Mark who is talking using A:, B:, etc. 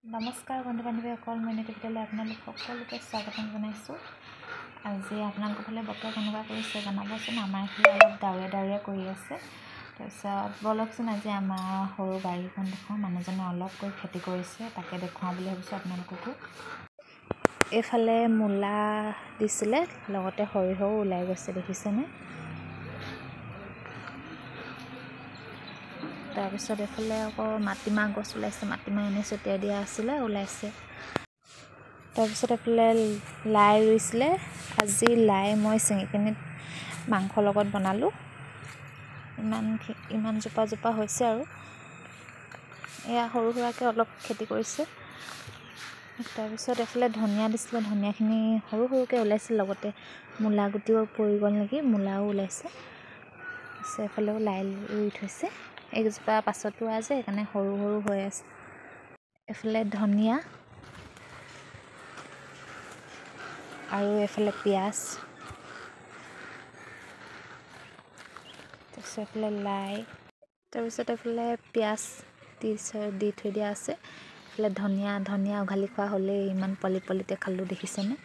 A: নমস্কাৰ বন্ধু বান্ধৱীসকল, মই নিতিবিতালৈ আপোনালোক সকলোকে স্বাগতম জনাইছোঁ। আজি আপোনালোকৰ ফালে বতৰ কেনেকুৱা কৰিছে জনাবচোন। আমাৰ এইফালে অলপ ডাৱৰীয়া কৰি আছে। তাৰপিছত বলকচোন আজি আমাৰ সৰু বাৰীখন দেখুৱাওঁ। মানুহজনে অলপকৈ খেতি কৰিছে, তাকে দেখুৱাওঁ বুলি ভাবিছোঁ আপোনালোককো। এইফালে মূলা দিছিলে, লগতে সৰিয়হও ওলাই গৈছে, দেখিছেনে? তাৰপিছত এইফালে আকৌ মাটিমাহ গছ ওলাইছে, মাটিমাহ এনেই ছটিয়াই দিয়া আছিলে, ওলাইছে। তাৰপিছত এইফালে লাই ৰুইছিলে, আজি লাই মই ছিঙি কিনি মাংসৰ লগত বনালোঁ। ইমান জোপা হৈছে আৰু এয়া সৰু সুৰাকৈ অলপ খেতি কৰিছে। তাৰপিছত এইফালে ধনিয়া দিছিলে, ধনিয়াখিনি সৰুকৈ ওলাইছে, লগতে মূলা গুটিও পৰি গ'ল নেকি, মূলাও ওলাইছে। তাৰপিছত এইফালেও লাই ৰুই থৈছে, এইজোপা পাছতো আছে, সেইকাৰণে সৰু হৈ আছে। এইফালে ধনিয়া আৰু এইফালে পিঁয়াজ, তাৰপিছত এইফালে লাই, তাৰপিছত এইফালে পিঁয়াজ দি থৈ দিয়া আছে। এইফালে ধনিয়া উঘালি খোৱা হ'লেই, ইমান পলিতে খালোঁ, দেখিছেনে?